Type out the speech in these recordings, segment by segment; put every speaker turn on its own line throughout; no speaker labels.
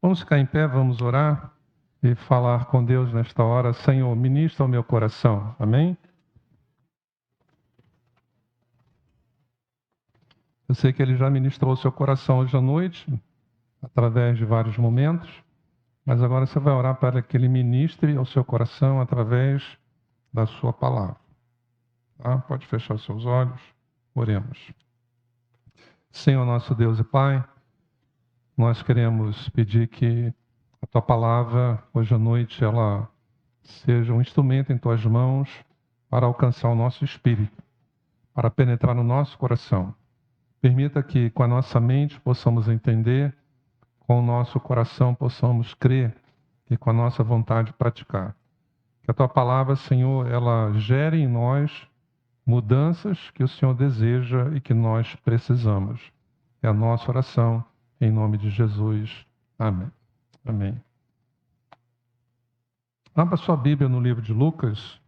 Vamos ficar em pé, vamos orar e falar com Deus nesta hora. Senhor, ministra o meu coração. Amém? Eu sei que Ele já ministrou o seu coração hoje à noite, através de vários momentos, mas agora você vai orar para que Ele ministre ao seu coração através da sua palavra. Tá? Pode fechar os seus olhos. Oremos. Senhor, nosso Deus e Pai, nós queremos pedir que a Tua palavra, hoje à noite, ela seja um instrumento em Tuas mãos para alcançar o nosso espírito, para penetrar no nosso coração. Permita que com a nossa mente possamos entender, com o nosso coração possamos crer e com a nossa vontade praticar. Que a Tua palavra, Senhor, ela gere em nós mudanças que o Senhor deseja e que nós precisamos. É a nossa oração, em nome de Jesus. Amém. Amém. Abra sua Bíblia no livro de Lucas.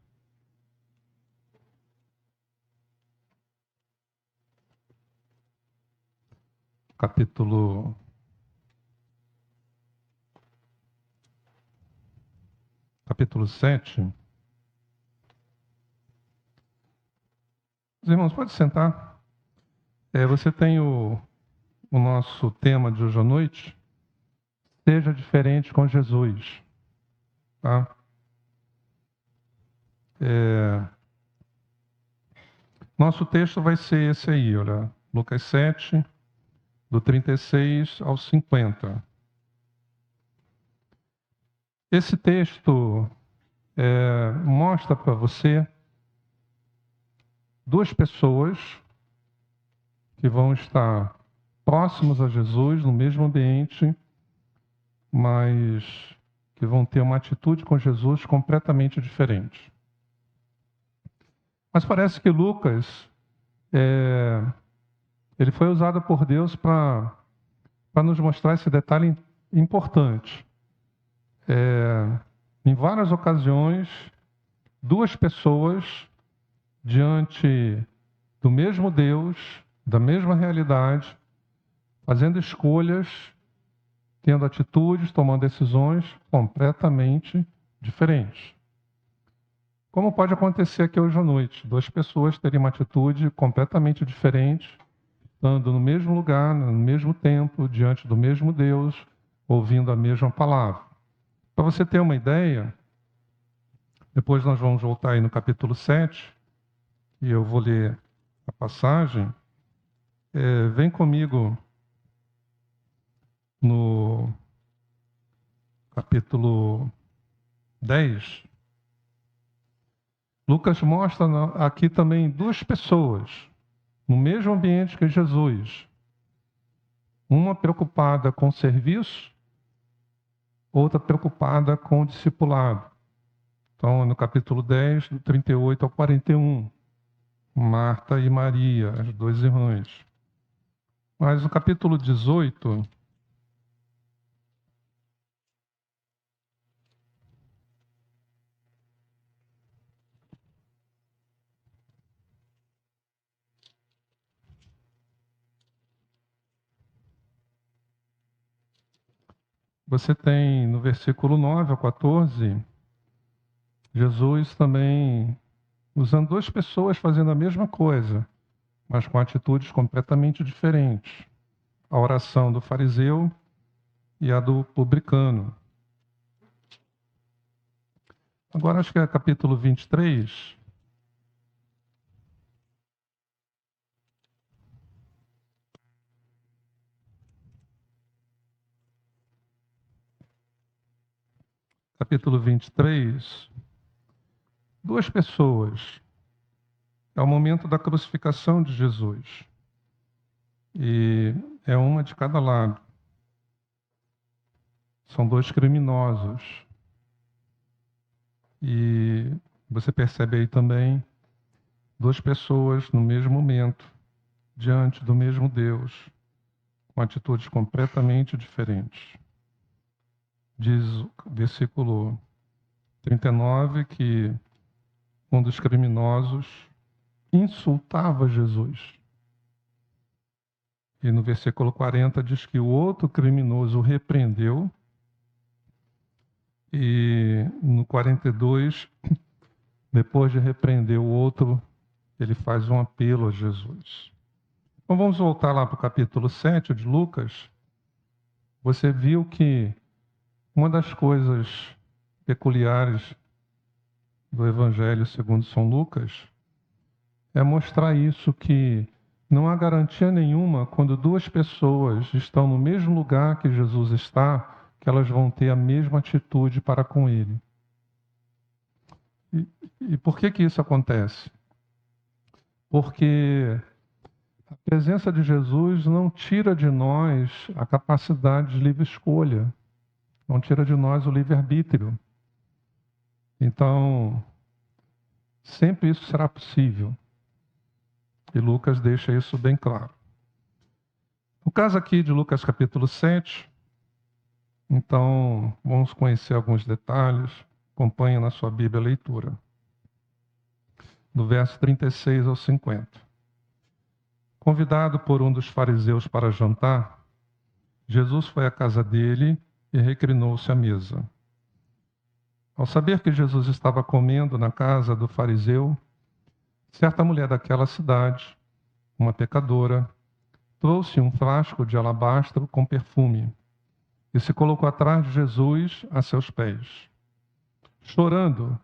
Capítulo 7. Os irmãos, pode sentar. Você tem o nosso tema de hoje à noite. Seja diferente com Jesus. Tá? Nosso texto vai ser esse aí, olha. Lucas 7, do 36 ao 50. Esse texto mostra para você duas pessoas que vão estar próximos a Jesus, no mesmo ambiente, mas que vão ter uma atitude com Jesus completamente diferente. Mas parece que Lucas, ele foi usado por Deus para nos mostrar esse detalhe importante. Em várias ocasiões, duas pessoas diante do mesmo Deus, da mesma realidade, fazendo escolhas, tendo atitudes, tomando decisões completamente diferentes. Como pode acontecer aqui hoje à noite? Duas pessoas terem uma atitude completamente diferente, estando no mesmo lugar, no mesmo tempo, diante do mesmo Deus, ouvindo a mesma palavra. Para você ter uma ideia, depois nós vamos voltar aí no capítulo 7, e eu vou ler a passagem. Vem comigo no capítulo 10. Lucas mostra aqui também duas pessoas, no mesmo ambiente que Jesus. Uma preocupada com o serviço, outra preocupada com o discipulado. Então, no capítulo 10, do 38 ao 41, Marta e Maria, as duas irmãs. Mas no capítulo 18, você tem no versículo 9 ao 14, Jesus também usando duas pessoas fazendo a mesma coisa, mas com atitudes completamente diferentes. A oração do fariseu e a do publicano. Agora acho que é capítulo 23. Capítulo 23. Duas pessoas. É o momento da crucificação de Jesus. E é uma de cada lado. São dois criminosos. E você percebe aí também duas pessoas no mesmo momento, diante do mesmo Deus, com atitudes completamente diferentes. Diz o versículo 39 que um dos criminosos insultava Jesus. E no versículo 40 diz que o outro criminoso o repreendeu E no 42, depois de repreender o outro, ele faz um apelo a Jesus. Então vamos voltar lá para o capítulo 7 de Lucas. Você viu que uma das coisas peculiares do Evangelho segundo São Lucas é mostrar isso, que não há garantia nenhuma quando duas pessoas estão no mesmo lugar que Jesus está, que elas vão ter a mesma atitude para com ele. E por que isso acontece? Porque a presença de Jesus não tira de nós a capacidade de livre escolha, não tira de nós o livre-arbítrio. Então, sempre isso será possível. E Lucas deixa isso bem claro. No caso aqui de Lucas capítulo 7, então vamos conhecer alguns detalhes. Acompanhe na sua Bíblia a leitura. Do verso 36 ao 50. Convidado por um dos fariseus para jantar, Jesus foi à casa dele e reclinou-se à mesa. Ao saber que Jesus estava comendo na casa do fariseu, certa mulher daquela cidade, uma pecadora, trouxe um frasco de alabastro com perfume e se colocou atrás de Jesus a seus pés. Chorando,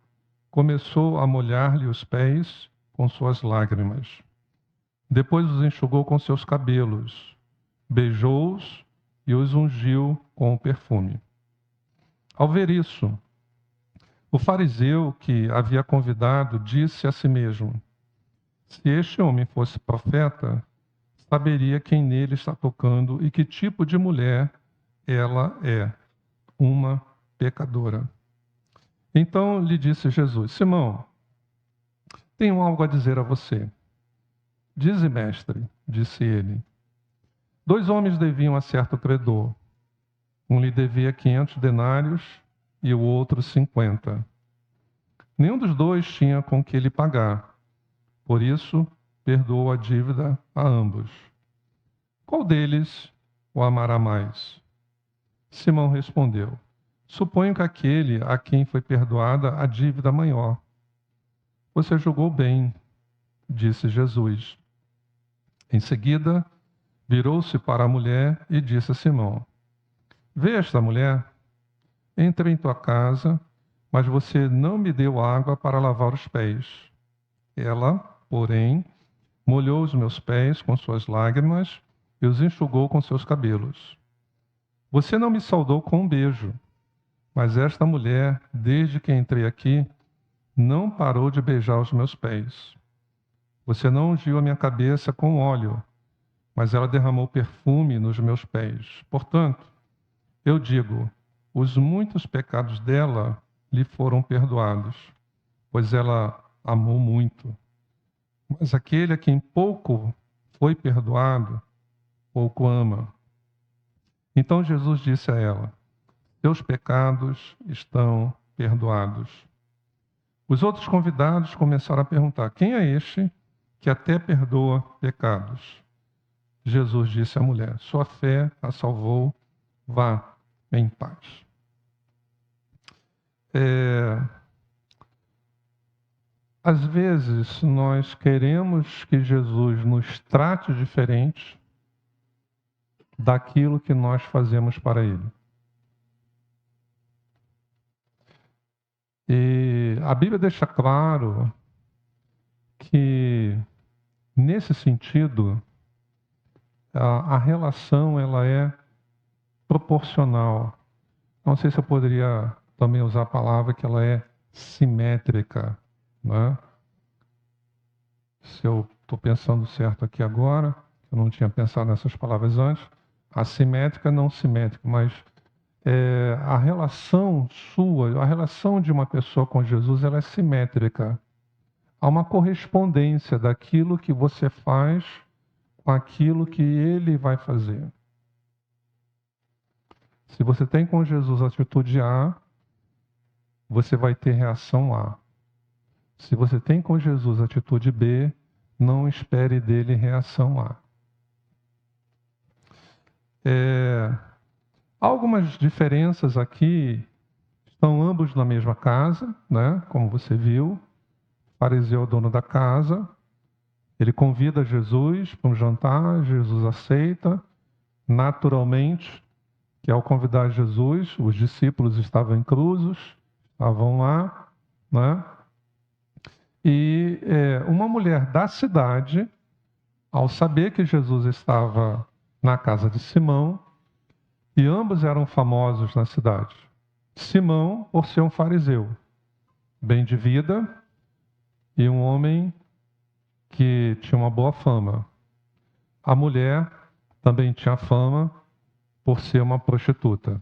começou a molhar-lhe os pés com suas lágrimas. Depois os enxugou com seus cabelos, beijou-os e os ungiu com o perfume. Ao ver isso, o fariseu que havia convidado disse a si mesmo: se este homem fosse profeta, saberia quem nele está tocando e que tipo de mulher ela é, uma pecadora. Então lhe disse Jesus: Simão, tenho algo a dizer a você. Dize, mestre, disse ele. 2 homens deviam a certo credor. Um lhe devia 500 denários e o outro 50. Nenhum dos dois tinha com que lhe pagar. Por isso, perdoou a dívida a ambos. Qual deles o amará mais? Simão respondeu: suponho que aquele a quem foi perdoada a dívida maior. Você julgou bem, disse Jesus. Em seguida, virou-se para a mulher e disse a Simão: vê esta mulher? Entrei em tua casa, mas você não me deu água para lavar os pés. Ela, porém, molhou os meus pés com suas lágrimas e os enxugou com seus cabelos. Você não me saudou com um beijo, mas esta mulher, desde que entrei aqui, não parou de beijar os meus pés. Você não ungiu a minha cabeça com óleo, mas ela derramou perfume nos meus pés. Portanto, eu digo, os muitos pecados dela lhe foram perdoados, pois ela amou muito. Mas aquele a quem pouco foi perdoado, pouco ama. Então Jesus disse a ela: teus pecados estão perdoados. Os outros convidados começaram a perguntar: quem é este que até perdoa pecados? Jesus disse à mulher: sua fé a salvou, vá em paz. Às vezes nós queremos que Jesus nos trate diferente daquilo que nós fazemos para Ele. E a Bíblia deixa claro que, nesse sentido, a relação ela é proporcional. Não sei se eu poderia também usar a palavra que ela é simétrica, né? Se eu estou pensando certo aqui agora, eu não tinha pensado nessas palavras antes, assimétrica, não simétrica, mas a relação sua, a relação de uma pessoa com Jesus, ela é simétrica. Há uma correspondência daquilo que você faz com aquilo que Ele vai fazer. Se você tem com Jesus a atitude A, você vai ter reação A. Se você tem com Jesus a atitude B, não espere dele reação A. Há algumas diferenças aqui Estão ambos na mesma casa, né? Como você viu. O fariseu é o dono da casa. Ele convida Jesus para um jantar, Jesus aceita. Naturalmente, que ao convidar Jesus, os discípulos estavam inclusos, estavam lá, né? E uma mulher da cidade, ao saber que Jesus estava na casa de Simão, e ambos eram famosos na cidade. Simão, por ser um fariseu, bem de vida, e um homem que tinha uma boa fama. A mulher também tinha fama por ser uma prostituta.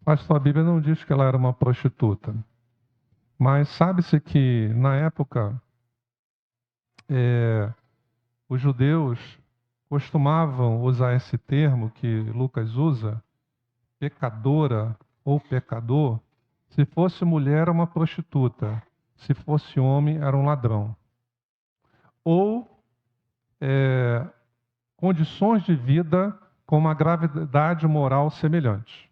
Mas a Bíblia não diz que ela era uma prostituta. Mas sabe-se que, na época, os judeus costumavam usar esse termo que Lucas usa, pecadora ou pecador. Se fosse mulher, era uma prostituta. Se fosse homem, era um ladrão. Ou condições de vida com uma gravidade moral semelhante.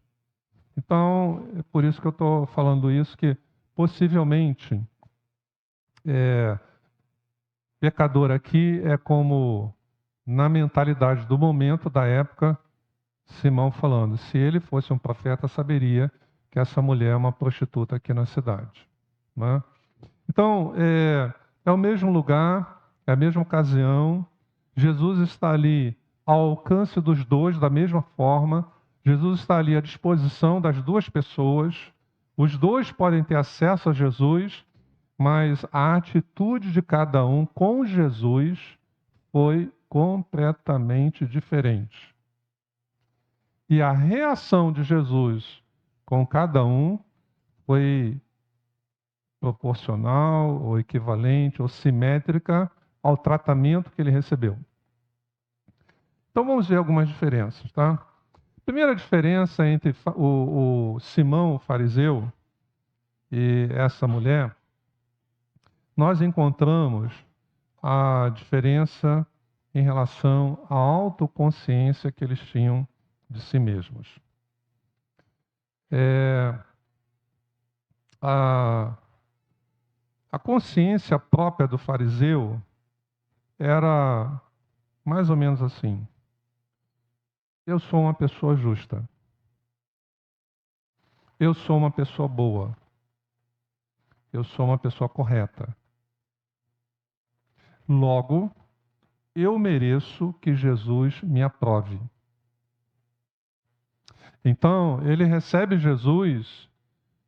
Então, é por isso que eu estou falando isso, que possivelmente pecador aqui é como, na mentalidade do momento, da época, Simão falando, se ele fosse um profeta, saberia que essa mulher é uma prostituta aqui na cidade. Né? Então, é o mesmo lugar, é a mesma ocasião, Jesus está ali ao alcance dos dois da mesma forma, Jesus está ali à disposição das duas pessoas, os dois podem ter acesso a Jesus, mas a atitude de cada um com Jesus foi completamente diferente. E a reação de Jesus com cada um foi proporcional, ou equivalente, ou simétrica ao tratamento que ele recebeu. Então vamos ver algumas diferenças, tá? Primeira diferença entre o Simão, o fariseu, e essa mulher, nós encontramos a diferença em relação à autoconsciência que eles tinham de si mesmos. A consciência própria do fariseu era mais ou menos assim: eu sou uma pessoa justa, eu sou uma pessoa boa, eu sou uma pessoa correta. Logo, eu mereço que Jesus me aprove. Então, ele recebe Jesus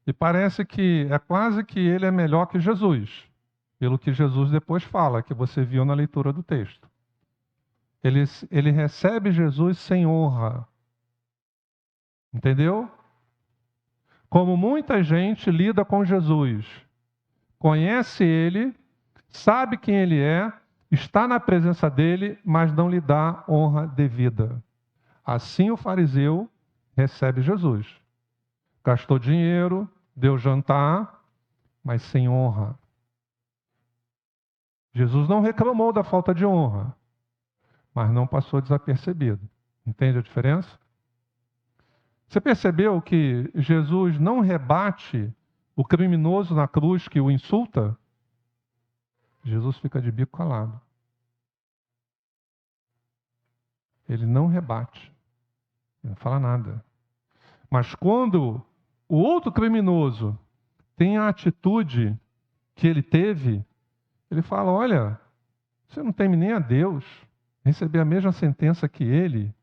e parece que é quase que ele é melhor que Jesus, pelo que Jesus depois fala, que você viu na leitura do texto. Ele recebe Jesus sem honra. Entendeu? Como muita gente lida com Jesus. Conhece ele, sabe quem ele é, está na presença dele, mas não lhe dá honra devida. Assim o fariseu recebe Jesus. Gastou dinheiro, deu jantar, mas sem honra. Jesus não reclamou da falta de honra, mas não passou desapercebido. Entende a diferença? Você percebeu que Jesus não rebate o criminoso na cruz que o insulta? Jesus fica de bico calado. Ele não rebate. Ele não fala nada. Mas quando o outro criminoso tem a atitude que ele teve, ele fala, olha, você não teme nem a Deus receber a mesma sentença que ele.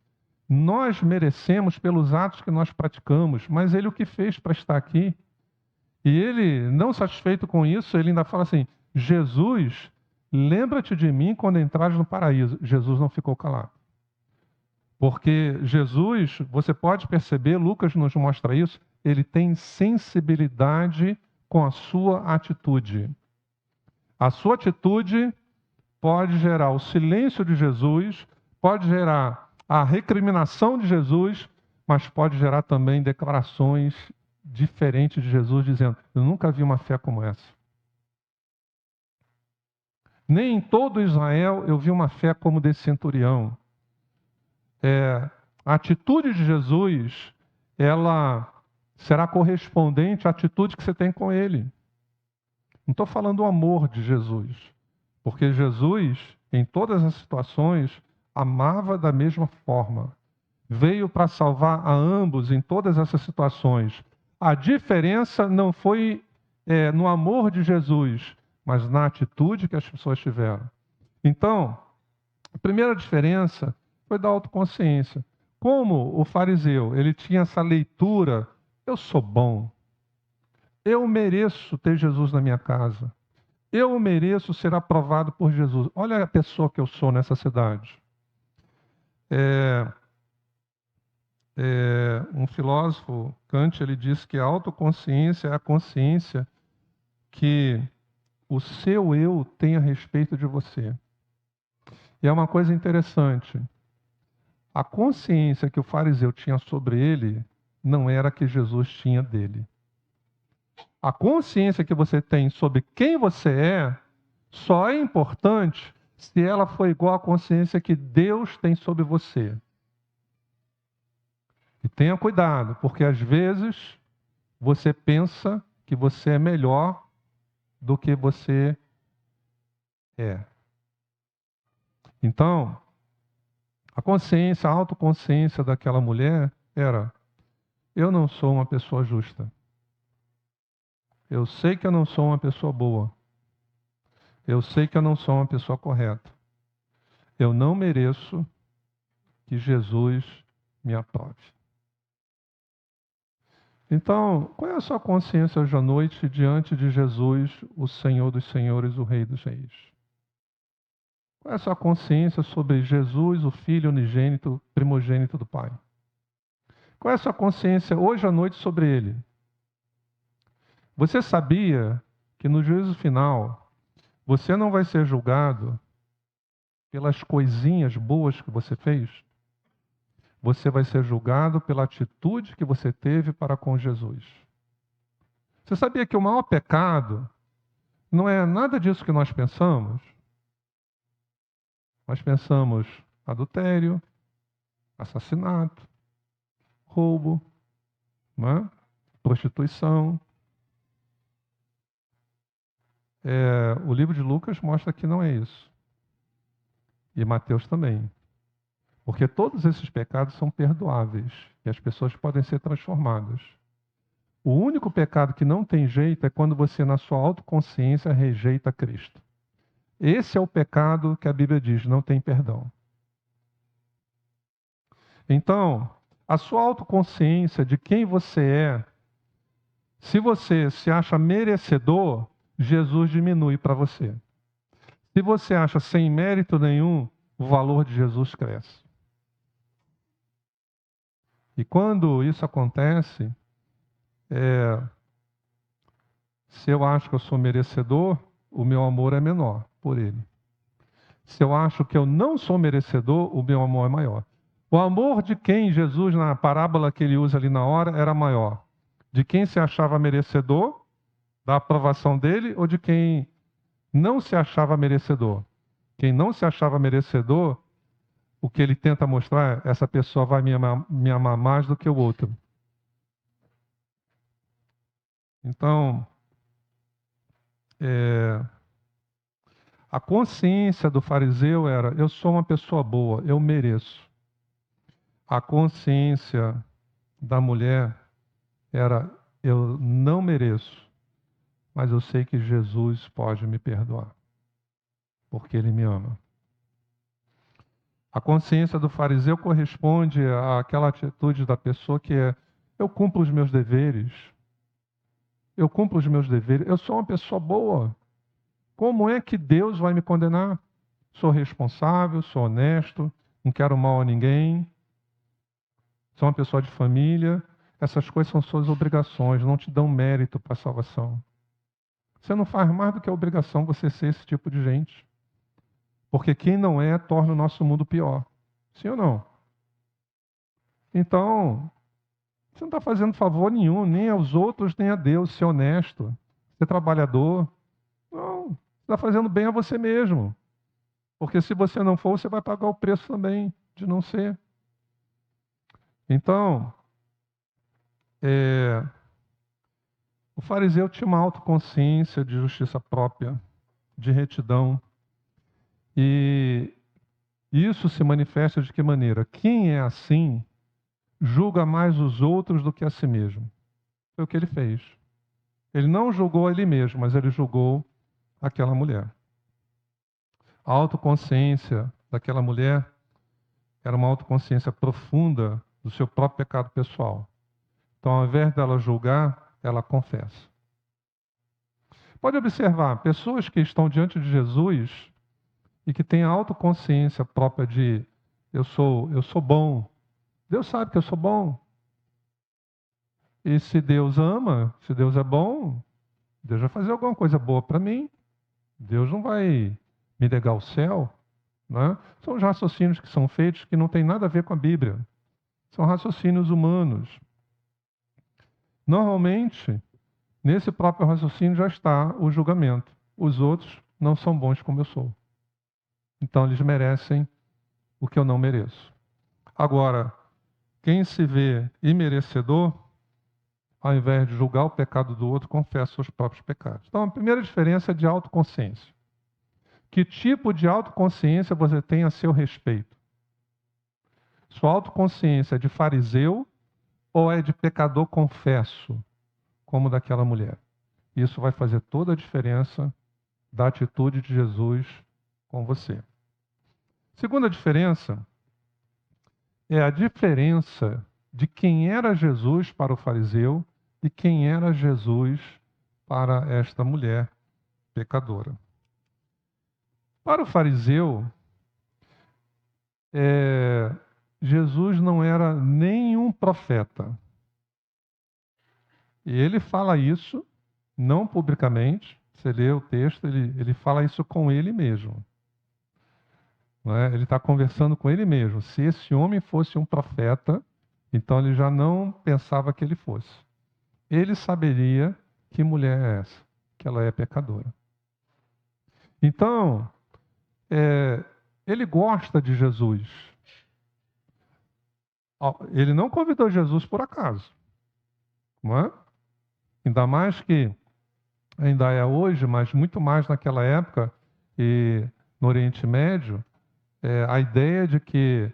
Nós merecemos pelos atos que nós praticamos, mas ele o que fez para estar aqui? E ele, não satisfeito com isso, ele ainda fala assim, Jesus, lembra-te de mim quando entrares no paraíso. Jesus não ficou calado. Porque Jesus, você pode perceber, Lucas nos mostra isso, ele tem sensibilidade com a sua atitude. A sua atitude pode gerar o silêncio de Jesus, pode gerar a recriminação de Jesus, mas pode gerar também declarações diferentes de Jesus, dizendo, eu nunca vi uma fé como essa. Nem em todo Israel eu vi uma fé como desse centurião. A atitude de Jesus, ela será correspondente à atitude que você tem com ele. Não estou falando do amor de Jesus, porque Jesus, em todas as situações, amava da mesma forma. Veio para salvar a ambos em todas essas situações. A diferença não foi no amor de Jesus, mas na atitude que as pessoas tiveram. Então, a primeira diferença foi da autoconsciência. Como o fariseu, ele tinha essa leitura, eu sou bom, eu mereço ter Jesus na minha casa, eu mereço ser aprovado por Jesus. Olha a pessoa que eu sou nessa cidade. Um filósofo, Kant, ele disse que a autoconsciência é a consciência que o seu eu tem a respeito de você. E é uma coisa interessante. A consciência que o fariseu tinha sobre ele não era a que Jesus tinha dele. A consciência que você tem sobre quem você é só é importante se ela for igual à consciência que Deus tem sobre você. E tenha cuidado, porque às vezes você pensa que você é melhor do que você é. Então, a consciência, a autoconsciência daquela mulher era: eu não sou uma pessoa justa. Eu sei que eu não sou uma pessoa boa. Eu sei que eu não sou uma pessoa correta. Eu não mereço que Jesus me aprove. Então, qual é a sua consciência hoje à noite diante de Jesus, o Senhor dos Senhores, o Rei dos Reis? Qual é a sua consciência sobre Jesus, o Filho unigênito, primogênito do Pai? Qual é a sua consciência hoje à noite sobre Ele? Você sabia que no juízo final, você não vai ser julgado pelas coisinhas boas que você fez? Você vai ser julgado pela atitude que você teve para com Jesus. Você sabia que o maior pecado não é nada disso que nós pensamos? Nós pensamos adultério, assassinato, roubo, né? Prostituição. O livro de Lucas mostra que não é isso. E Mateus também. Porque todos esses pecados são perdoáveis e as pessoas podem ser transformadas. O único pecado que não tem jeito é quando você, na sua autoconsciência, rejeita Cristo. Esse é o pecado que a Bíblia diz, não tem perdão. Então, a sua autoconsciência de quem você é, se você se acha merecedor, Jesus diminui para você. Se você acha sem mérito nenhum, o valor de Jesus cresce. E quando isso acontece, se eu acho que eu sou merecedor, o meu amor é menor por Ele. Se eu acho que eu não sou merecedor, o meu amor é maior. O amor de quem Jesus, na parábola que ele usa ali na hora, era maior? De quem se achava merecedor da aprovação dele ou de quem não se achava merecedor? Quem não se achava merecedor, o que ele tenta mostrar é: essa pessoa vai me amar mais do que o outro. Então, a consciência do fariseu era: eu sou uma pessoa boa, eu mereço. A consciência da mulher era: eu não mereço, mas eu sei que Jesus pode me perdoar, porque Ele me ama. A consciência do fariseu corresponde àquela atitude da pessoa que é: eu cumpro os meus deveres, eu cumpro os meus deveres, eu sou uma pessoa boa. Como é que Deus vai me condenar? Sou responsável, sou honesto, não quero mal a ninguém, sou uma pessoa de família. Essas coisas são suas obrigações, não te dão mérito para a salvação. Você não faz mais do que a obrigação você ser esse tipo de gente. Porque quem não é, torna o nosso mundo pior. Sim ou não? Então, você não está fazendo favor nenhum, nem aos outros, nem a Deus, ser honesto, ser trabalhador. Não, você está fazendo bem a você mesmo. Porque se você não for, você vai pagar o preço também de não ser. Então, O fariseu tinha uma autoconsciência de justiça própria, de retidão, e isso se manifesta de que maneira? Quem é assim julga mais os outros do que a si mesmo. Foi o que ele fez. Ele não julgou a ele mesmo, mas ele julgou aquela mulher. A autoconsciência daquela mulher era uma autoconsciência profunda do seu próprio pecado pessoal. Então, ao invés dela julgar, ela confessa. Pode observar, pessoas que estão diante de Jesus e que têm a autoconsciência própria de eu sou bom. Deus sabe que eu sou bom. E se Deus ama, se Deus é bom, Deus vai fazer alguma coisa boa para mim. Deus não vai me negar o céu. Né? São os raciocínios que são feitos que não tem nada a ver com a Bíblia. São raciocínios humanos. Normalmente, nesse próprio raciocínio já está o julgamento. Os outros não são bons como eu sou. Então eles merecem o que eu não mereço. Agora, quem se vê imerecedor, ao invés de julgar o pecado do outro, confessa seus próprios pecados. Então, a primeira diferença é de autoconsciência. Que tipo de autoconsciência você tem a seu respeito? Sua autoconsciência é de fariseu ou é de pecador confesso, como daquela mulher? Isso vai fazer toda a diferença da atitude de Jesus com você. Segunda diferença é a diferença de quem era Jesus para o fariseu e quem era Jesus para esta mulher pecadora. Para o fariseu, Jesus não era nenhum profeta. E ele fala isso, não publicamente. Você lê o texto, ele fala isso com ele mesmo. Não é? Ele está conversando com ele mesmo. Se esse homem fosse um profeta, então ele já não pensava que ele fosse. Ele saberia que mulher é essa, que ela é pecadora. Então, ele gosta de Jesus. Ele não convidou Jesus por acaso. Não é? Ainda mais que ainda é hoje, mas muito mais naquela época e no Oriente Médio, a ideia de que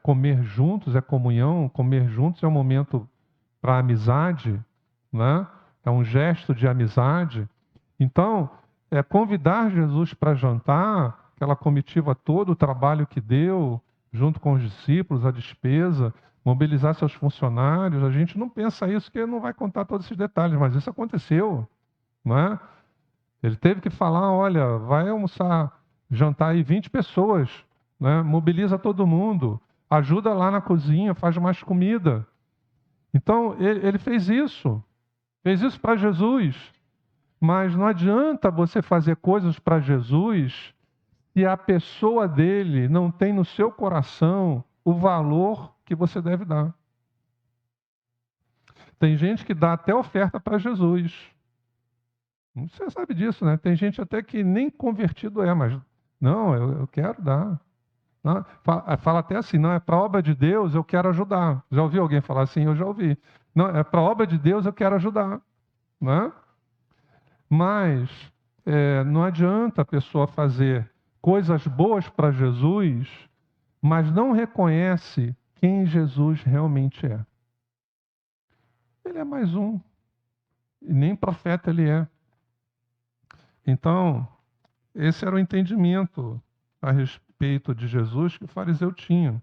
comer juntos é comunhão, comer juntos é um momento para amizade, né? É um gesto de amizade. Então, convidar Jesus para jantar, aquela comitiva toda, o trabalho que deu, junto com os discípulos, a despesa, mobilizar seus funcionários, a gente não pensa isso, que ele não vai contar todos esses detalhes, mas isso aconteceu. Não é? Ele teve que falar, olha, vai almoçar, jantar aí 20 pessoas, né? Mobiliza todo mundo, ajuda lá na cozinha, faz mais comida. Então, ele fez isso para Jesus. Mas não adianta você fazer coisas para Jesus se a pessoa dele não tem no seu coração o valor que você deve dar. Tem gente que dá até oferta para Jesus. Você sabe disso, né? Tem gente até que nem convertido é, mas não, eu quero dar. Não, fala até assim, não, é para a obra de Deus, eu quero ajudar. Já ouviu alguém falar assim? Eu já ouvi. Não, é para a obra de Deus, eu quero ajudar. Né? Mas não adianta a pessoa fazer coisas boas para Jesus, mas não reconhece quem Jesus realmente é. Ele é mais um. E nem profeta ele é. Então, esse era o entendimento a respeito de Jesus que o fariseu tinha.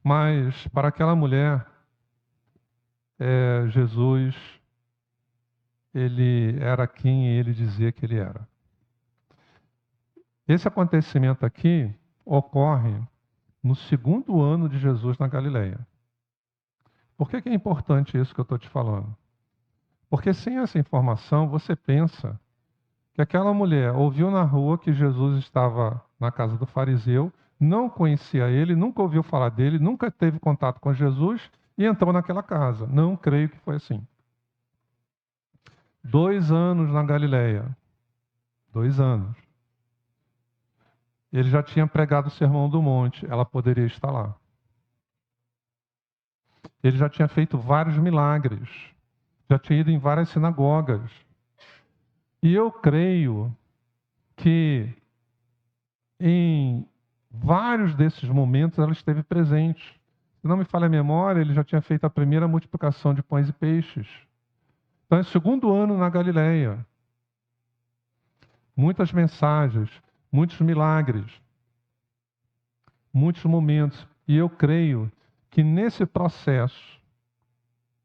Mas para aquela mulher, Jesus, ele era quem ele dizia que ele era. Esse acontecimento aqui ocorre no 2º ano de Jesus na Galileia. Por que é importante isso que eu estou te falando? Porque sem essa informação, você pensa que aquela mulher ouviu na rua que Jesus estava na casa do fariseu, não conhecia ele, nunca ouviu falar dele, nunca teve contato com Jesus e entrou naquela casa. Não creio que foi assim. 2 anos na Galileia. 2 anos. Ele já tinha pregado o Sermão do Monte, ela poderia estar lá. Ele já tinha feito vários milagres, já tinha ido em várias sinagogas. E eu creio que em vários desses momentos ela esteve presente. Se não me falha a memória, ele já tinha feito a primeira multiplicação de pães e peixes. Então, é o segundo ano na Galileia. Muitas mensagens, muitos milagres, muitos momentos. E eu creio que nesse processo,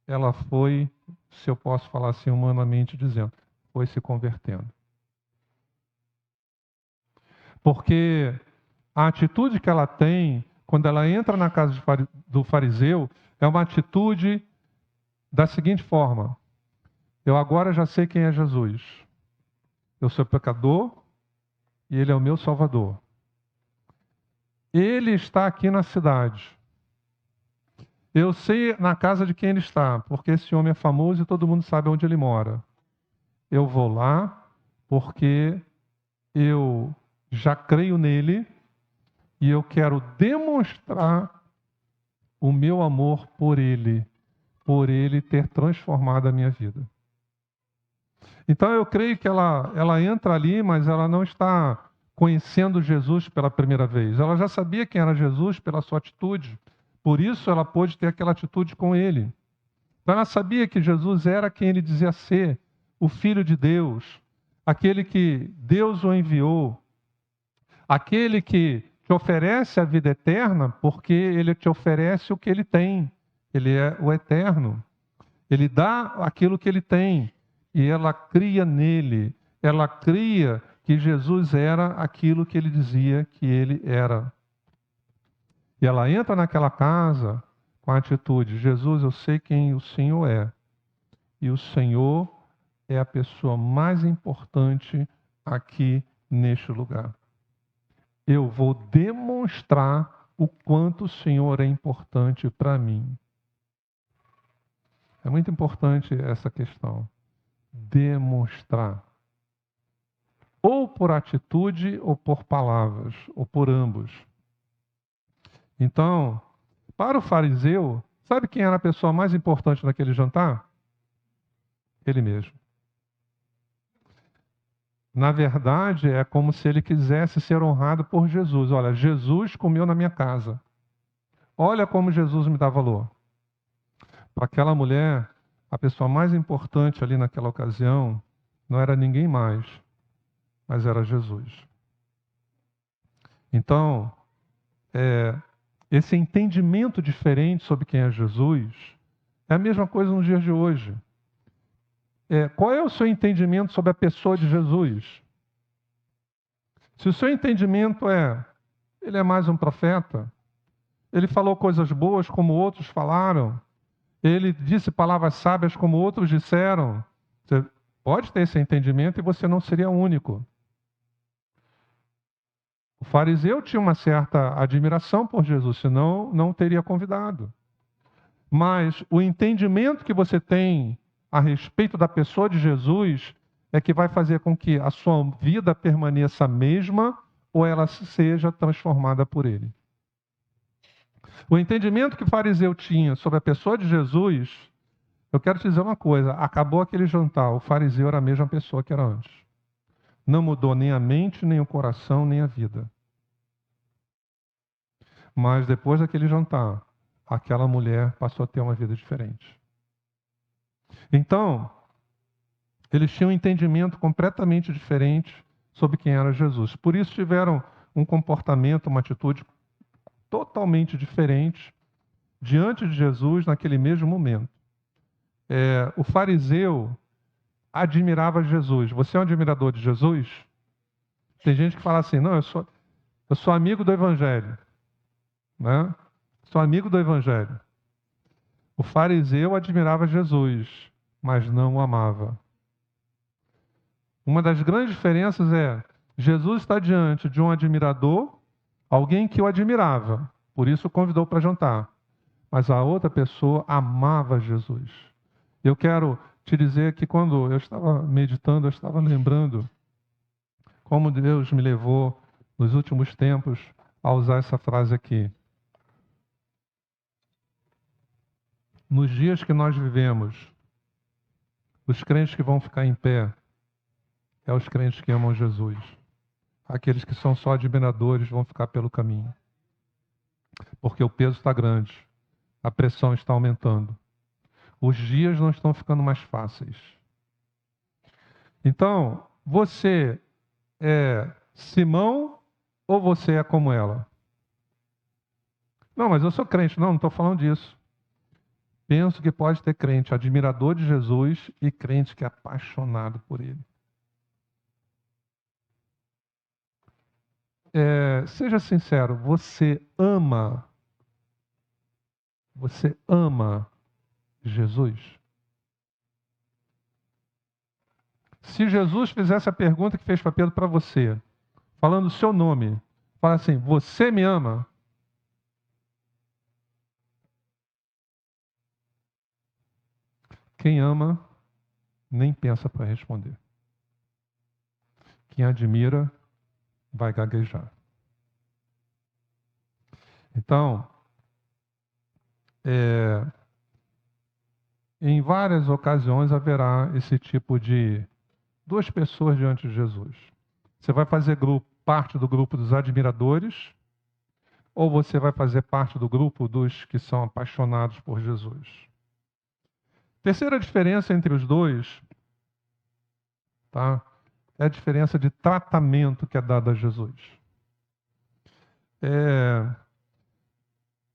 ela foi, se eu posso falar assim humanamente dizendo, foi se convertendo. Porque a atitude que ela tem, quando ela entra na casa do fariseu, é uma atitude da seguinte forma: eu agora já sei quem é Jesus. Eu sou pecador e ele é o meu Salvador. Ele está aqui na cidade. Eu sei na casa de quem ele está, porque esse homem é famoso e todo mundo sabe onde ele mora. Eu vou lá porque eu já creio nele e eu quero demonstrar o meu amor por ele ter transformado a minha vida. Então eu creio que ela entra ali, mas ela não está conhecendo Jesus pela primeira vez. Ela já sabia quem era Jesus pela sua atitude. Por isso ela pôde ter aquela atitude com ele. Então ela sabia que Jesus era quem ele dizia ser, o Filho de Deus, aquele que Deus o enviou, aquele que te oferece a vida eterna, porque ele te oferece o que ele tem. Ele é o eterno. Ele dá aquilo que ele tem. E ela cria nele. Ela cria que Jesus era aquilo que ele dizia que ele era. E ela entra naquela casa com a atitude: Jesus, eu sei quem o Senhor é. E o Senhor é a pessoa mais importante aqui neste lugar. Eu vou demonstrar o quanto o Senhor é importante para mim. É muito importante essa questão. Demonstrar. Ou por atitude, ou por palavras, ou por ambos. Então, para o fariseu, sabe quem era a pessoa mais importante naquele jantar? Ele mesmo. Na verdade, é como se ele quisesse ser honrado por Jesus. Olha, Jesus comeu na minha casa. Olha como Jesus me dá valor. Para aquela mulher, a pessoa mais importante ali naquela ocasião não era ninguém mais, mas era Jesus. Então, esse entendimento diferente sobre quem é Jesus é a mesma coisa nos dias de hoje. Qual é o seu entendimento sobre a pessoa de Jesus? Se o seu entendimento ele é mais um profeta, ele falou coisas boas como outros falaram, ele disse palavras sábias como outros disseram, você pode ter esse entendimento e você não seria único. O fariseu tinha uma certa admiração por Jesus, senão não teria convidado. Mas o entendimento que você tem a respeito da pessoa de Jesus é que vai fazer com que a sua vida permaneça a mesma ou ela seja transformada por ele. O entendimento que o fariseu tinha sobre a pessoa de Jesus, eu quero te dizer uma coisa: acabou aquele jantar, o fariseu era a mesma pessoa que era antes. Não mudou nem a mente, nem o coração, nem a vida. Mas depois daquele jantar, aquela mulher passou a ter uma vida diferente. Então, eles tinham um entendimento completamente diferente sobre quem era Jesus. Por isso tiveram um comportamento, uma atitude totalmente diferente diante de Jesus naquele mesmo momento. O fariseu admirava Jesus. Você é um admirador de Jesus? Tem gente que fala assim: não, eu sou amigo do Evangelho. Né? Sou amigo do Evangelho. O fariseu admirava Jesus, mas não o amava. Uma das grandes diferenças Jesus está diante de um admirador, alguém que o admirava, por isso o convidou para jantar. Mas a outra pessoa amava Jesus. Eu quero te dizer que quando eu estava meditando, eu estava lembrando como Deus me levou nos últimos tempos a usar essa frase aqui. Nos dias que nós vivemos, os crentes que vão ficar em pé é os crentes que amam Jesus. Aqueles que são só admiradores vão ficar pelo caminho. Porque o peso está grande, a pressão está aumentando. Os dias não estão ficando mais fáceis. Então, você é Simão ou você é como ela? Não, mas eu sou crente. Não estou falando disso. Penso que pode ter crente admirador de Jesus e crente que é apaixonado por ele. Seja sincero, você ama Jesus? Se Jesus fizesse a pergunta que fez para Pedro para você, falando o seu nome, fala assim, você me ama? Quem ama, nem pensa para responder. Quem admira, vai gaguejar. Então, em várias ocasiões haverá esse tipo de duas pessoas diante de Jesus. Você vai fazer parte do grupo dos admiradores ou você vai fazer parte do grupo dos que são apaixonados por Jesus? Terceira diferença entre os dois, tá? É a diferença de tratamento que é dado a Jesus.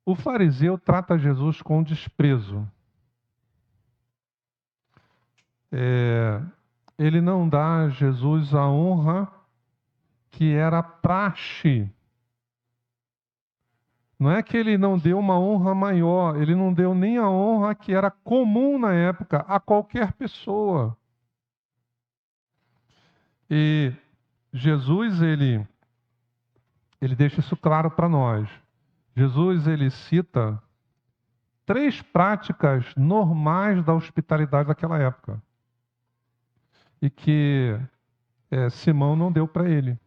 O fariseu trata Jesus com desprezo. Ele não dá a Jesus a honra que era praxe. Não é que ele não deu uma honra maior, ele não deu nem a honra que era comum na época a qualquer pessoa. E Jesus, ele deixa isso claro para nós. Jesus, ele cita 3 práticas normais da hospitalidade daquela época. E que Simão não deu para ele.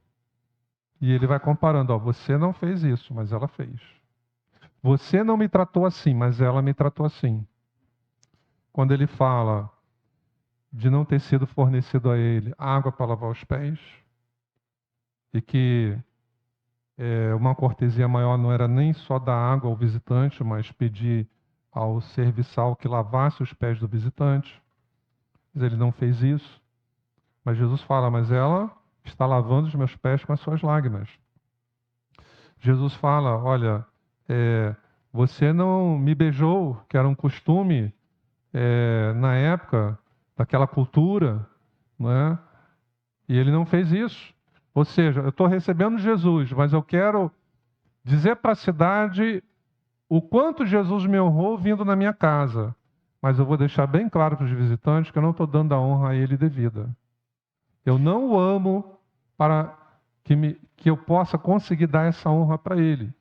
E ele vai comparando, ó, você não fez isso, mas ela fez. Você não me tratou assim, mas ela me tratou assim. Quando ele fala de não ter sido fornecido a ele água para lavar os pés, e que uma cortesia maior não era nem só dar água ao visitante, mas pedir ao serviçal que lavasse os pés do visitante. Mas ele não fez isso. Mas Jesus fala, mas ela está lavando os meus pés com as suas lágrimas. Jesus fala, olha, você não me beijou, que era um costume na época daquela cultura, não é? E ele não fez isso. Ou seja, eu estou recebendo Jesus, mas eu quero dizer para a cidade o quanto Jesus me honrou vindo na minha casa. Mas eu vou deixar bem claro para os visitantes que eu não estou dando a honra a ele devida. Eu não o amo para que eu possa conseguir dar essa honra para ele.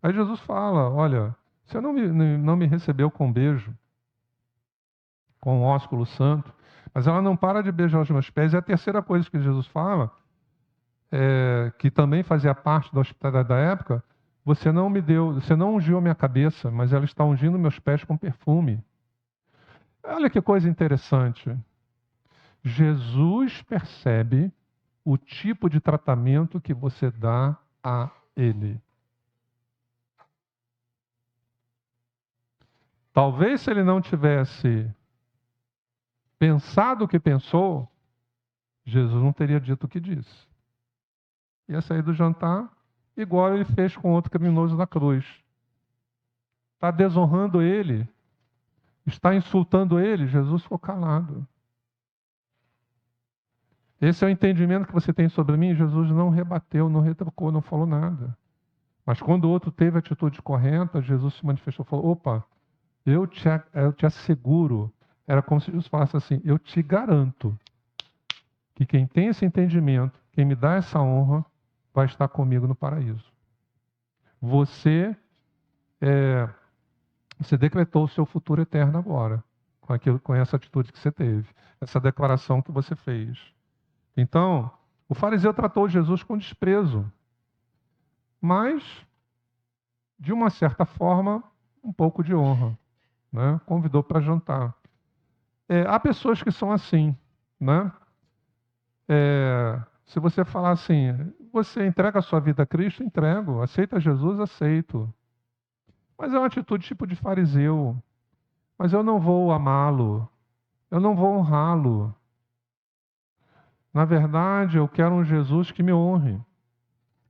Aí Jesus fala, olha, você não me recebeu com beijo, com ósculo santo, mas ela não para de beijar os meus pés. E a terceira coisa que Jesus fala, que também fazia parte da hospitalidade da época, você não ungiu a minha cabeça, mas ela está ungindo meus pés com perfume. Olha que coisa interessante. Jesus percebe o tipo de tratamento que você dá a ele. Talvez se ele não tivesse pensado o que pensou, Jesus não teria dito o que disse. Ia sair do jantar, igual ele fez com outro criminoso na cruz. Está desonrando ele, está insultando ele, Jesus ficou calado. Esse é o entendimento que você tem sobre mim. Jesus não rebateu, não retrucou, não falou nada. Mas quando o outro teve a atitude correta, Jesus se manifestou e falou, opa, eu te asseguro, era como se Jesus falasse assim, eu te garanto que quem tem esse entendimento, quem me dá essa honra, vai estar comigo no paraíso. Você decretou o seu futuro eterno agora, com essa atitude que você teve, essa declaração que você fez. Então, o fariseu tratou Jesus com desprezo, mas, de uma certa forma, um pouco de honra. né? Convidou para jantar. Há pessoas que são assim, né? Se você falar assim, você entrega a sua vida a Cristo, entrego. Aceita Jesus, aceito. Mas é uma atitude tipo de fariseu. Mas eu não vou amá-lo. Eu não vou honrá-lo. Na verdade, eu quero um Jesus que me honre.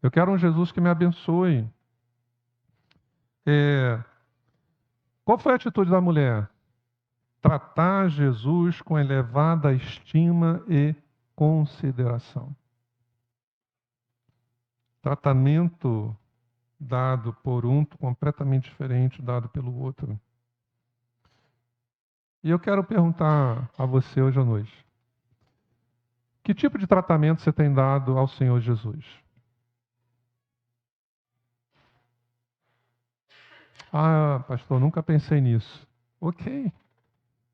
Eu quero um Jesus que me abençoe. Qual foi a atitude da mulher? Tratar Jesus com elevada estima e consideração. Tratamento dado por um completamente diferente dado pelo outro. E eu quero perguntar a você hoje à noite: que tipo de tratamento você tem dado ao Senhor Jesus? Ah, pastor, nunca pensei nisso. Ok,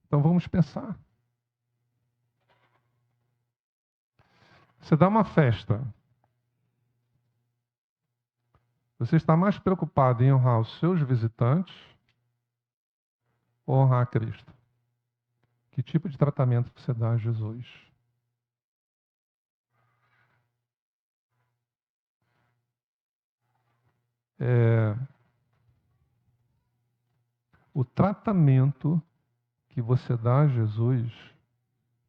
então vamos pensar. Você dá uma festa. Você está mais preocupado em honrar os seus visitantes ou honrar a Cristo? Que tipo de tratamento você dá a Jesus? O tratamento que você dá a Jesus,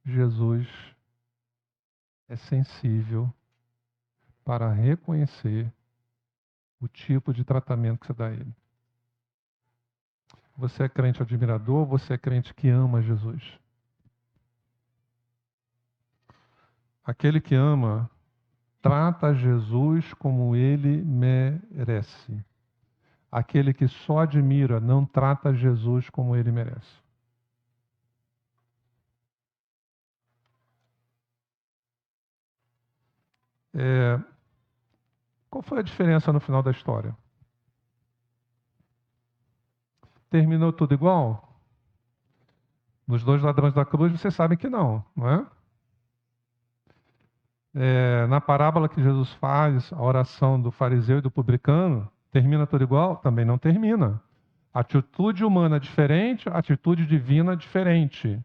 Jesus é sensível para reconhecer o tipo de tratamento que você dá a ele. Você é crente admirador ou você é crente que ama Jesus? Aquele que ama trata Jesus como ele merece. Aquele que só admira não trata Jesus como ele merece. Qual foi a diferença no final da história? Terminou tudo igual? Nos dois ladrões da cruz, vocês sabem que não é? Na parábola que Jesus faz, a oração do fariseu e do publicano, termina tudo igual? Também não termina. Atitude humana diferente, atitude divina diferente.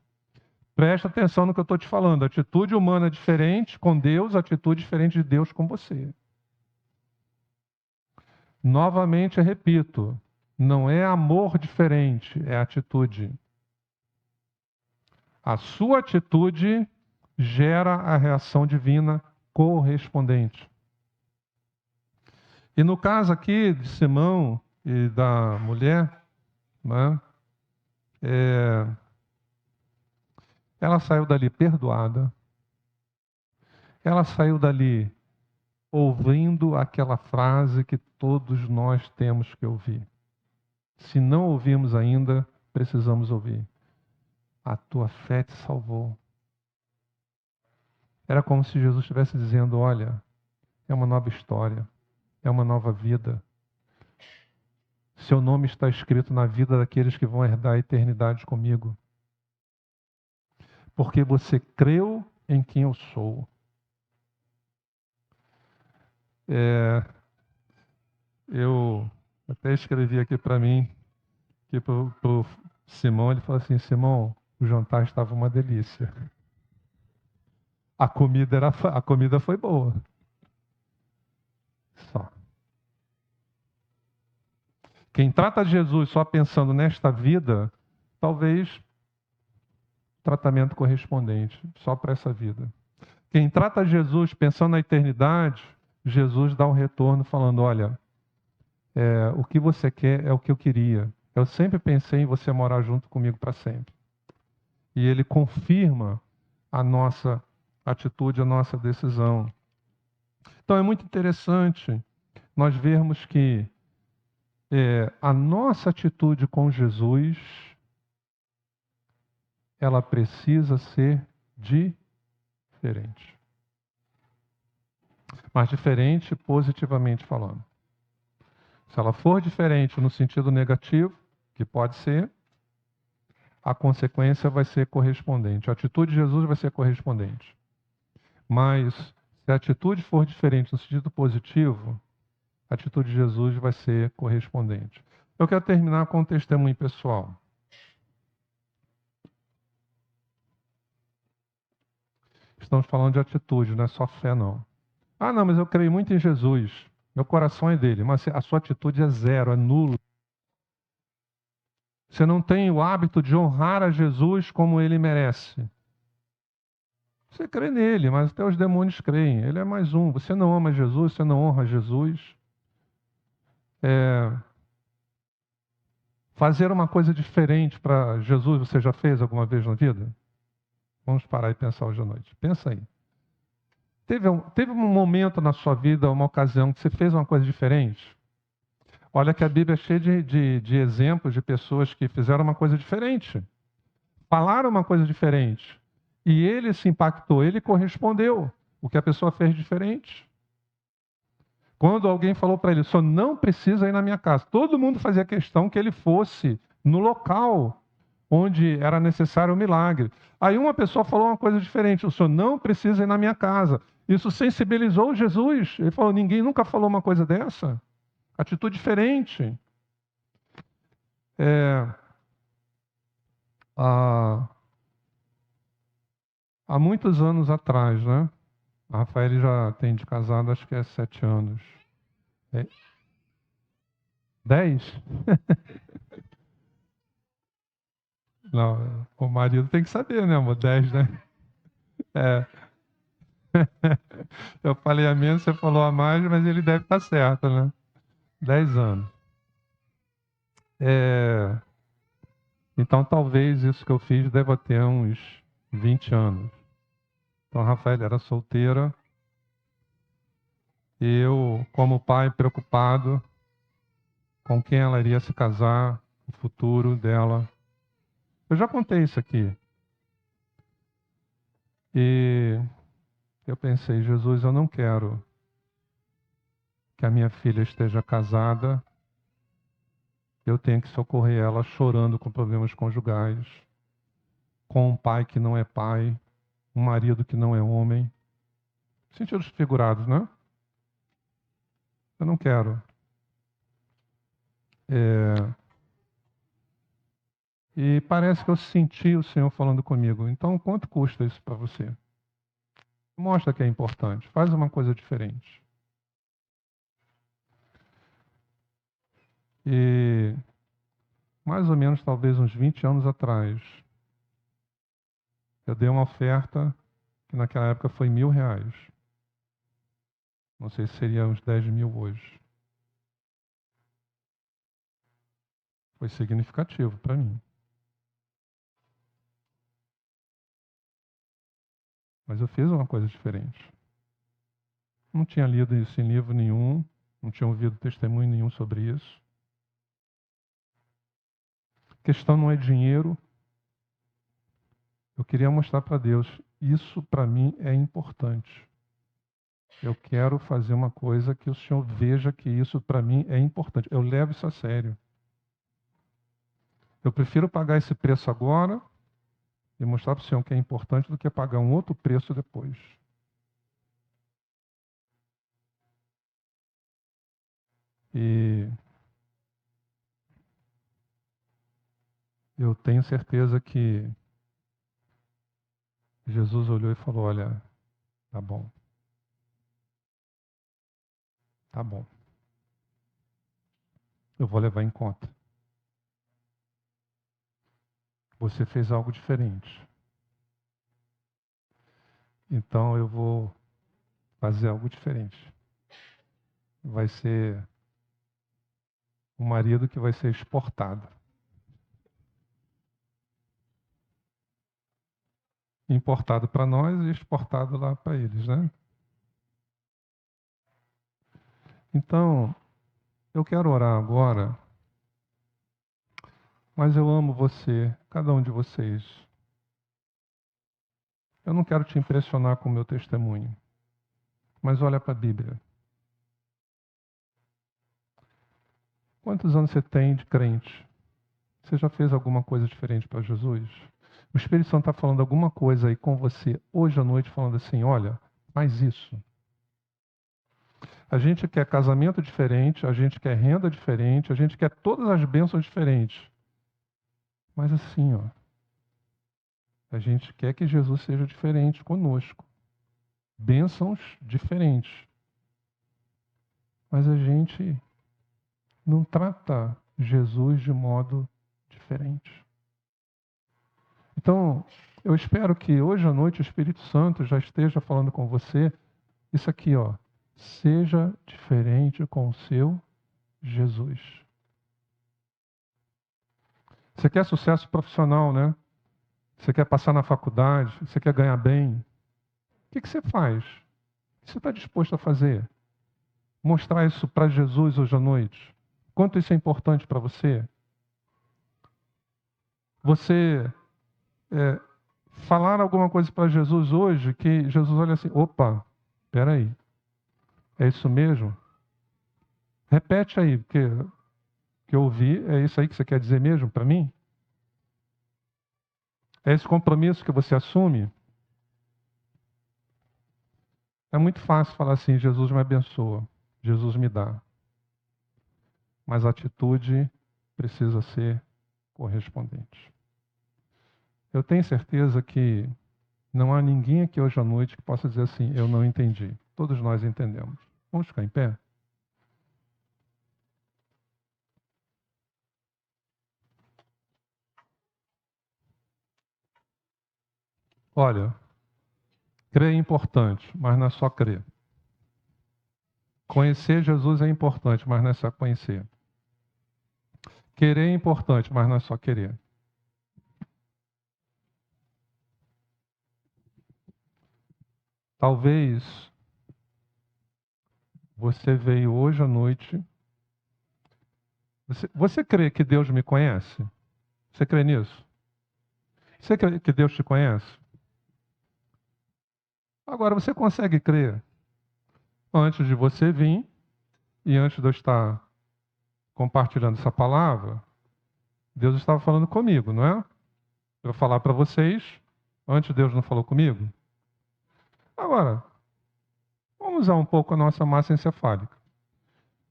Presta atenção no que eu estou te falando. Atitude humana diferente com Deus, atitude diferente de Deus com você. Novamente, eu repito, não é amor diferente, é atitude. A sua atitude gera a reação divina correspondente. E no caso aqui de Simão e da mulher, né, ela saiu dali perdoada. Ela saiu dali ouvindo aquela frase que todos nós temos que ouvir. Se não ouvimos ainda, precisamos ouvir. A tua fé te salvou. Era como se Jesus estivesse dizendo: olha, é uma nova história, é uma nova vida. Seu nome está escrito na vida daqueles que vão herdar a eternidade comigo. Porque você creu em quem eu sou. Eu até escrevi aqui para mim, que para o Simão, ele falou assim: Simão, o jantar estava uma delícia. A comida foi boa. Só. Quem trata Jesus só pensando nesta vida, talvez tratamento correspondente, só para essa vida. Quem trata Jesus pensando na eternidade, Jesus dá um retorno falando: olha, o que você quer é o que eu queria. Eu sempre pensei em você morar junto comigo para sempre. E ele confirma a nossa atitude, a nossa decisão. Então é muito interessante nós vermos que a nossa atitude com Jesus, ela precisa ser diferente. Mas diferente positivamente falando. Se ela for diferente no sentido negativo, que pode ser, a consequência vai ser correspondente. A atitude de Jesus vai ser correspondente. Mas se a atitude for diferente no sentido positivo, a atitude de Jesus vai ser correspondente. Eu quero terminar com um testemunho pessoal. estamos falando de atitude, não é só fé, não. Ah, não, mas eu creio muito em Jesus. Meu coração é dele, mas a sua atitude é zero, é nulo. Você não tem o hábito de honrar a Jesus como ele merece. Você crê nele, mas até os demônios creem. Ele é mais um. Você não ama Jesus, você não honra Jesus. Fazer uma coisa diferente para Jesus, você já fez alguma vez na vida? Vamos parar e pensar hoje à noite. Pensa aí. Teve um momento na sua vida, uma ocasião, que você fez uma coisa diferente? Olha que a Bíblia é cheia de exemplos de pessoas que fizeram uma coisa diferente. Falaram uma coisa diferente. E ele se impactou, ele correspondeu. O que a pessoa fez diferente. Quando alguém falou para ele, só não precisa ir na minha casa. Todo mundo fazia questão que ele fosse no local onde era necessário o milagre. Aí uma pessoa falou uma coisa diferente, o senhor não precisa ir na minha casa. Isso sensibilizou Jesus. Ele falou, ninguém nunca falou uma coisa dessa. Atitude diferente. Há muitos anos atrás, né? A Rafael já tem de casado, acho que é 7 anos. 10? Não, o marido tem que saber, né, amor? 10, né? É. Eu falei a menos, você falou a mais, mas ele deve estar certo, né? 10 anos. Então, talvez isso que eu fiz deva ter uns 20 anos. Então, a Rafael era solteira. E eu, como pai, preocupado com quem ela iria se casar, o futuro dela. Eu já contei isso aqui. E eu pensei, Jesus, eu não quero que a minha filha esteja casada, eu tenho que socorrer ela chorando com problemas conjugais, com um pai que não é pai, um marido que não é homem. Sentidos figurados, né? Eu não quero. E parece que eu senti o Senhor falando comigo. Então, quanto custa isso para você? Mostra que é importante. Faz uma coisa diferente. E mais ou menos, talvez uns 20 anos atrás, eu dei uma oferta que naquela época foi R$1.000. Não sei se seria uns 10 mil hoje. Foi significativo para mim. Mas eu fiz uma coisa diferente. Não tinha lido isso em livro nenhum, não tinha ouvido testemunho nenhum sobre isso. A questão não é dinheiro. Eu queria mostrar para Deus, isso para mim é importante. Eu quero fazer uma coisa que o Senhor veja que isso para mim é importante. Eu levo isso a sério. Eu prefiro pagar esse preço agora e mostrar para o Senhor que é importante do que pagar um outro preço depois. E eu tenho certeza que Jesus olhou e falou, olha, tá bom. Tá bom. Eu vou levar em conta. Você fez algo diferente. Então eu vou fazer algo diferente. Vai ser um marido que vai ser exportado. Importado para nós e exportado lá para eles, né? Então, eu quero orar agora, mas eu amo você, cada um de vocês. Eu não quero te impressionar com o meu testemunho, mas olha para a Bíblia. Quantos anos você tem de crente? Você já fez alguma coisa diferente para Jesus? O Espírito Santo está falando alguma coisa aí com você hoje à noite, falando assim, olha, faz isso. A gente quer casamento diferente, a gente quer renda diferente, a gente quer todas as bênçãos diferentes. Mas assim, ó, a gente quer que Jesus seja diferente conosco. bênçãos diferentes. Mas a gente não trata Jesus de modo diferente. Então, eu espero que hoje à noite o Espírito Santo já esteja falando com você. Isso aqui, ó. Seja diferente com o seu Jesus. Você quer sucesso profissional, né? Você quer passar na faculdade, você quer ganhar bem. O que você faz? O que você está disposto a fazer? Mostrar isso para Jesus hoje à noite. Quanto isso é importante para você? Você falar alguma coisa para Jesus hoje que Jesus olha assim, opa, espera aí, é isso mesmo? Repete aí, porque que eu ouvi, é isso aí que você quer dizer mesmo para mim? É esse compromisso que você assume? É muito fácil falar assim, Jesus me abençoa, Jesus me dá. Mas a atitude precisa ser correspondente. Eu tenho certeza que não há ninguém aqui hoje à noite que possa dizer assim, eu não entendi. Todos nós entendemos. Vamos ficar em pé? Olha, crer é importante, mas não é só crer. Conhecer Jesus é importante, mas não é só conhecer. Querer é importante, mas não é só querer. Talvez você veio hoje à noite. Você crê que Deus me conhece? Você crê nisso? Você crê que Deus te conhece? Agora, você consegue crer antes de você vir e antes de eu estar compartilhando essa palavra? Deus estava falando comigo, não é? Para eu falar para vocês, antes Deus não falou comigo? Agora, vamos usar um pouco a nossa massa encefálica.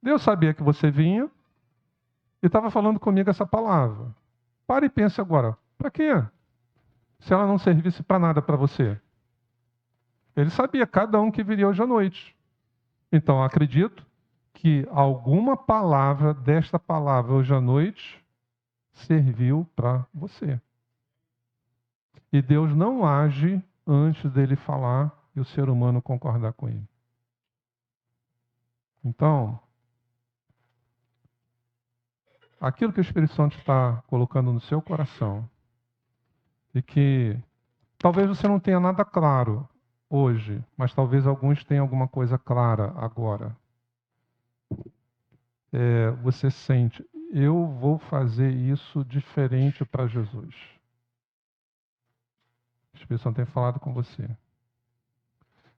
Deus sabia que você vinha e estava falando comigo essa palavra. Pare e pense agora, para quê? Se ela não servisse para nada para você. Ele sabia cada um que viria hoje à noite. Então, acredito que alguma palavra desta palavra hoje à noite serviu para você. E Deus não age antes dele falar e o ser humano concordar com ele. Então, aquilo que o Espírito Santo está colocando no seu coração e que talvez você não tenha nada claro hoje, mas talvez alguns tenham alguma coisa clara agora. Você sente, eu vou fazer isso diferente para Jesus. O Espírito Santo tem falado com você.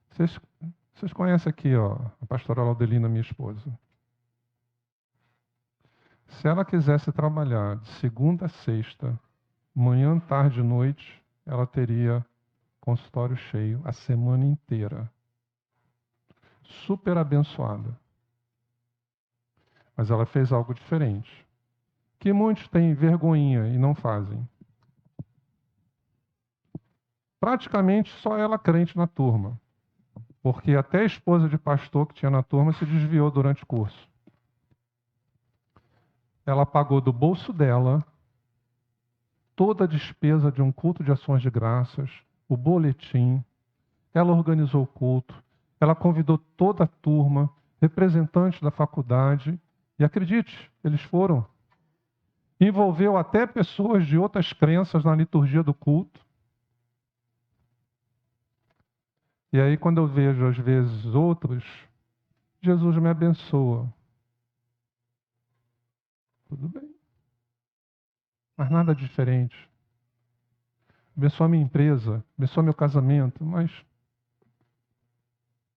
Vocês conhecem aqui, ó, a pastora Laudelina, minha esposa. Se ela quisesse trabalhar de segunda a sexta, manhã, tarde e noite, ela teria consultório cheio a semana inteira. Super abençoada. Mas ela fez algo diferente. Que muitos têm vergonhinha e não fazem. Praticamente só ela crente na turma. Porque até a esposa de pastor que tinha na turma se desviou durante o curso. Ela pagou do bolso dela toda a despesa de um culto de ações de graças, o boletim, ela organizou o culto, ela convidou toda a turma, representantes da faculdade, e acredite, eles foram. Envolveu até pessoas de outras crenças na liturgia do culto. E aí, quando eu vejo, às vezes, outros, Jesus me abençoa. Tudo bem. Mas nada diferente. Abençoa minha empresa, abençoa meu casamento, mas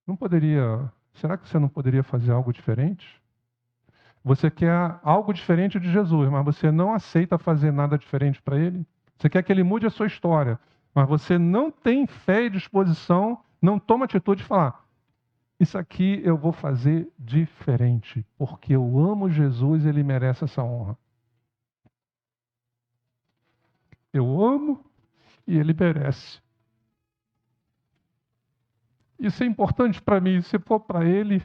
não poderia. Será que você não poderia fazer algo diferente? Você quer algo diferente de Jesus, mas você não aceita fazer nada diferente para ele? Você quer que ele mude a sua história, mas você não tem fé e disposição, não toma atitude de falar: isso aqui eu vou fazer diferente, porque eu amo Jesus e ele merece essa honra. Eu amo e ele merece. Isso é importante para mim. Se for para ele,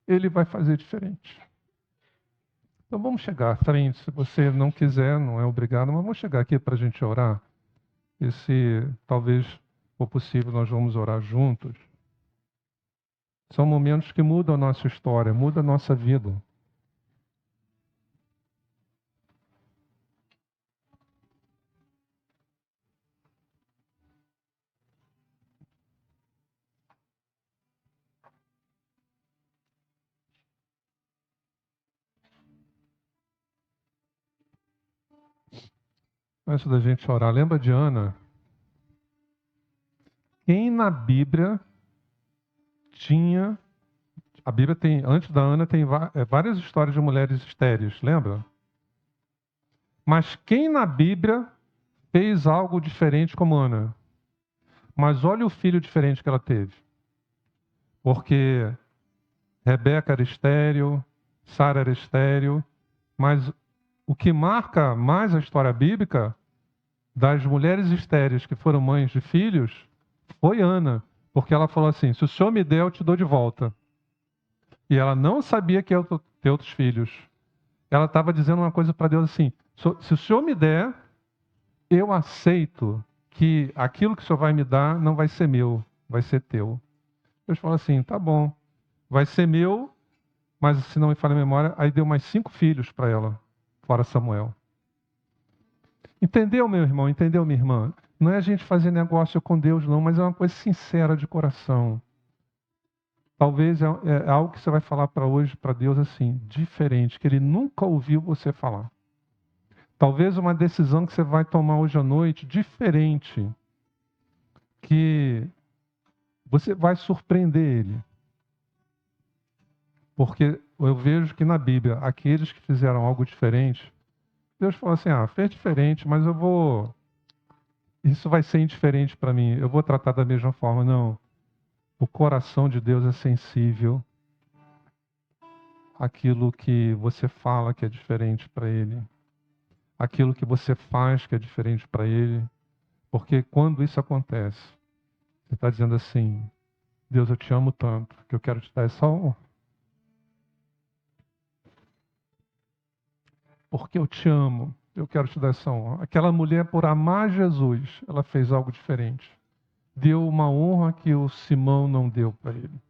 ele vai fazer diferente. Então vamos chegar à frente. Se você não quiser, não é obrigado, mas vamos chegar aqui para a gente orar. E se talvez for possível, nós vamos orar juntos. São momentos que mudam a nossa história, mudam a nossa vida. Antes da gente orar, lembra de Ana? Quem na Bíblia tinha... A Bíblia tem, antes da Ana, tem várias histórias de mulheres estéreis, lembra? Mas quem na Bíblia fez algo diferente como Ana? Mas olha o filho diferente que ela teve. Porque Rebeca era estéril, Sara era estéril, mas o que marca mais a história bíblica das mulheres estéreis que foram mães de filhos foi Ana, porque ela falou assim: se o Senhor me der, eu te dou de volta. E ela não sabia que ia ter outros filhos. Ela estava dizendo uma coisa para Deus assim: se o Senhor me der, eu aceito que aquilo que o Senhor vai me dar não vai ser meu, vai ser teu. Deus falou assim: tá bom, vai ser meu, mas se não me falha a memória, aí deu mais 5 filhos para ela, fora Samuel. Entendeu, meu irmão? Entendeu, minha irmã? Não é a gente fazer negócio com Deus, não, mas é uma coisa sincera de coração. Talvez é algo que você vai falar para hoje, para Deus, assim, diferente, que Ele nunca ouviu você falar. Talvez uma decisão que você vai tomar hoje à noite, diferente, que você vai surpreender Ele. Porque eu vejo que na Bíblia, aqueles que fizeram algo diferente, Deus falou assim: fez diferente, mas isso vai ser indiferente para mim, eu vou tratar da mesma forma. Não. O coração de Deus é sensível àquilo que você fala que é diferente para Ele, aquilo que você faz que é diferente para Ele, porque quando isso acontece, você está dizendo assim: Deus, eu te amo tanto que eu quero te dar essa honra. Porque eu te amo, eu quero te dar essa honra. Aquela mulher, por amar Jesus, ela fez algo diferente. Deu uma honra que o Simão não deu para ele.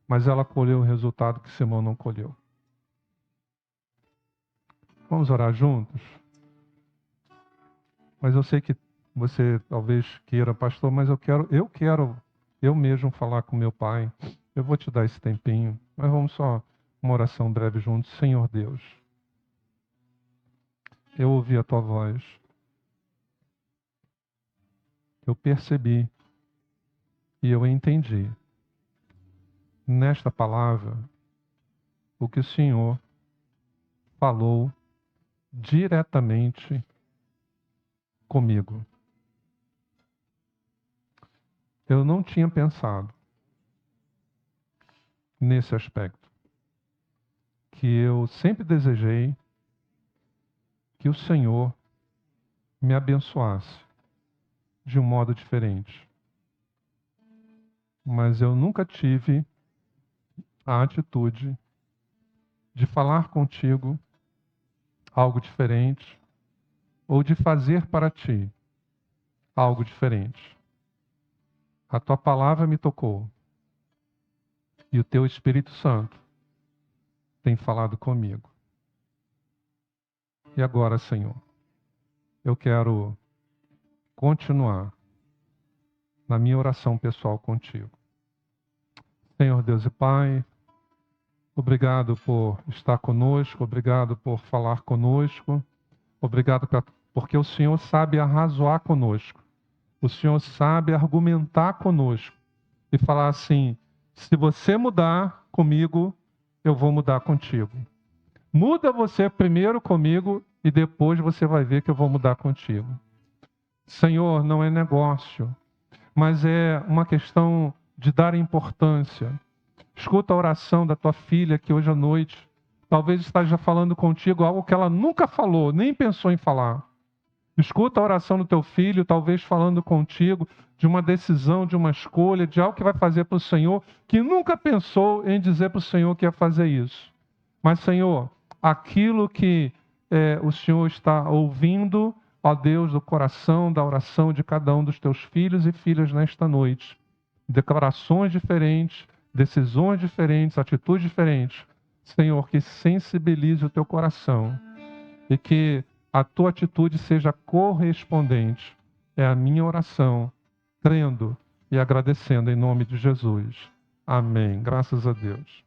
Mas ela colheu o resultado que Simão não colheu. Vamos orar juntos? Mas eu sei que você talvez queira, pastor, mas eu quero eu mesmo falar com meu pai. Eu vou te dar esse tempinho. Mas vamos só uma oração breve juntos. Senhor Deus, eu ouvi a tua voz. Eu percebi e eu entendi nesta palavra o que o Senhor falou diretamente comigo. Eu não tinha pensado nesse aspecto, que eu sempre desejei que o Senhor me abençoasse de um modo diferente. Mas eu nunca tive a atitude de falar contigo algo diferente ou de fazer para ti algo diferente. A tua palavra me tocou e o teu Espírito Santo tem falado comigo. E agora, Senhor, eu quero continuar na minha oração pessoal contigo. Senhor Deus e Pai, obrigado por estar conosco, obrigado por falar conosco, obrigado porque o Senhor sabe arrazoar conosco, o Senhor sabe argumentar conosco e falar assim: se você mudar comigo, eu vou mudar contigo. Muda você primeiro comigo e depois você vai ver que eu vou mudar contigo. Senhor, não é negócio, mas é uma questão de dar importância. Escuta a oração da tua filha que hoje à noite talvez esteja falando contigo algo que ela nunca falou, nem pensou em falar. Escuta a oração do teu filho, talvez falando contigo de uma decisão, de uma escolha, de algo que vai fazer para o Senhor, que nunca pensou em dizer para o Senhor que ia fazer isso. Mas, Senhor, aquilo que o Senhor está ouvindo, ó Deus, do coração, da oração de cada um dos teus filhos e filhas nesta noite. Declarações diferentes, decisões diferentes, atitudes diferentes. Senhor, que sensibilize o teu coração e que a tua atitude seja correspondente. É a minha oração, crendo e agradecendo em nome de Jesus. Amém. Graças a Deus.